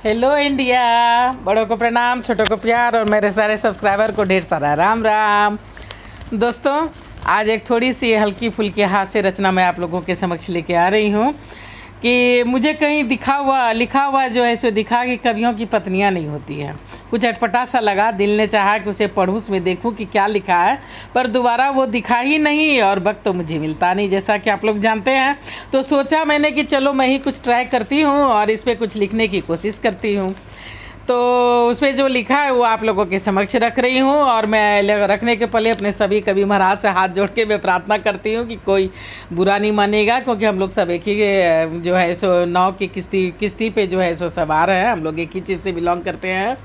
Hello India. बड़ों को प्रणाम, छोटों को प्यार और मेरे सारे सब्सक्राइबर को ढेर सारा राम राम। दोस्तों, आज एक थोड़ी सी हल्की फुल्की हास्य रचना मैं आप लोगों के समक्ष लेके आ रही हूँ कि मुझे कहीं लिखा हुआ जो है सो दिखा कि कवियों की पत्नियां नहीं होती हैं। कुछ अटपटा सा लगा, दिल ने चाहा कि उसे पढ़ूं, उसमें देखूं कि क्या लिखा है, पर दोबारा वो दिखा ही नहीं और वक्त तो मुझे मिलता नहीं, जैसा कि आप लोग जानते हैं। तो सोचा मैंने कि चलो मैं ही कुछ ट्राई करती हूँ और इस पर कुछ लिखने की कोशिश करती हूँ। तो उस पर जो लिखा है वो आप लोगों के समक्ष रख रही हूँ और मैं रखने के पहले अपने सभी कवि महाराज से हाथ जोड़ के मैं प्रार्थना करती हूँ कि कोई बुरा नहीं मानेगा, क्योंकि हम लोग सब एक ही जो है सो नाव की किस्ती पे जो है सो सवार है। हम लोग एक ही चीज़ से बिलोंग करते हैं।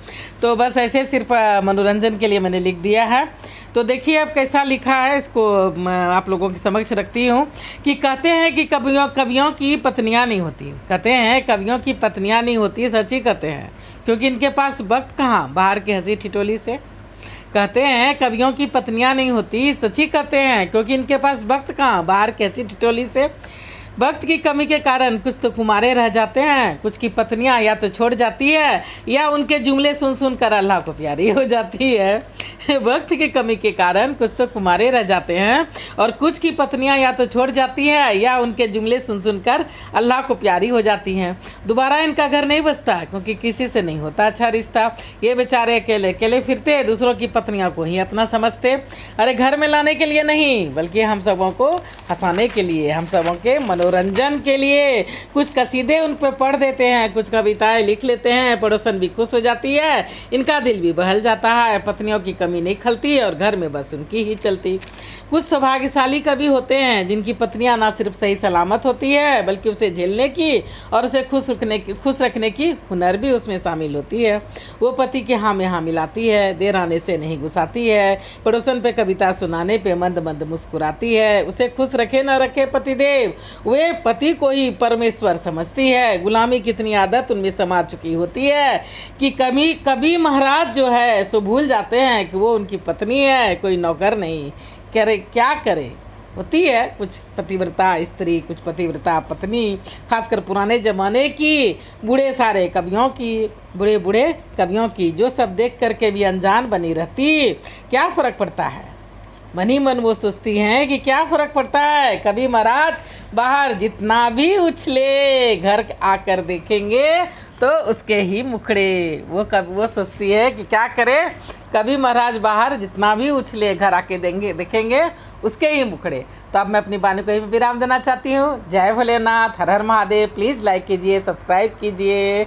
तो बस ऐसे सिर्फ मनोरंजन के लिए मैंने लिख दिया है। तो देखिए अब कैसा लिखा है, इसको मैं आप लोगों के समक्ष रखती हूँ कि कहते हैं कि कवियों की पत्नियाँ नहीं होती। कहते हैं कवियों की पत्नियाँ नहीं होती, सच ही कहते हैं, क्योंकि इनके पास वक्त कहाँ बाहर की हंसी ठिठोली से। कहते हैं कवियों की पत्नियाँ नहीं होती, सच ही कहते हैं, क्योंकि इनके पास वक्त कहाँ बाहर की हंसी ठिठोली से। वक्त की कमी के कारण कुछ तो कुंवारे रह जाते हैं, कुछ की पत्नियां या तो छोड़ जाती है या उनके जुमले सुन सुन कर अल्लाह को प्यारी हो जाती है। वक्त की कमी के कारण कुछ तो कुंवारे रह जाते हैं और कुछ की पत्नियां या तो छोड़ जाती हैं या उनके जुमले सुन सुन कर अल्लाह को प्यारी हो जाती हैं। दोबारा इनका घर नहीं बसता, क्योंकि किसी से नहीं होता अच्छा रिश्ता। ये बेचारे अकेले अकेले फिरते, दूसरों की पत्नियों को ही अपना समझते। अरे घर में लाने के लिए नहीं, बल्कि हम सबों को हंसाने के लिए, हम सबों के मनोरंजन के लिए कुछ कसीदे उन पर पढ़ देते हैं, कुछ कविताएं लिख लेते हैं। पड़ोसन भी खुश हो जाती है, इनका दिल भी बहल जाता है। पत्नियों की कमी नहीं खलती और घर में बस उनकी ही चलती। कुछ सौभाग्यशाली कवि होते हैं जिनकी पत्नियां ना सिर्फ सही सलामत होती है, बल्कि उसे झेलने की और उसे खुश रखने की हुनर भी उसमें शामिल होती है। वो पति के हाँ में हाँ मिलाती है, देर आने से नहीं गुस्साती है, पड़ोसन पे कविता सुनाने पे मंद मंद मुस्कुराती है। उसे खुश रखे न रखे पतिदेव, वे पति को ही परमेश्वर समझती है। गुलामी कितनी आदत उनमें समा चुकी होती है कि कभी महाराज जो है सो भूल जाते हैं कि वो उनकी पत्नी है, कोई नौकर नहीं। क्या करे, होती है कुछ पतिव्रता स्त्री, कुछ पतिव्रता पत्नी, खासकर पुराने ज़माने की बूढ़े कवियों की, जो सब देख करके भी अनजान बनी रहती। क्या फ़र्क पड़ता है, मन ही मन वो सोचती हैं कि क्या फ़र्क पड़ता है। कभी महाराज बाहर जितना भी उछले, घर आकर देखेंगे तो उसके ही मुखड़े। वो सोचती है कि क्या करे, कभी महाराज बाहर जितना भी उछले, घर आके देखेंगे उसके ही मुखड़े। तो अब मैं अपनी वाणी को ही विराम देना चाहती हूँ। जय भोलेनाथ, हर हर महादेव। प्लीज़ लाइक कीजिए, सब्सक्राइब कीजिए।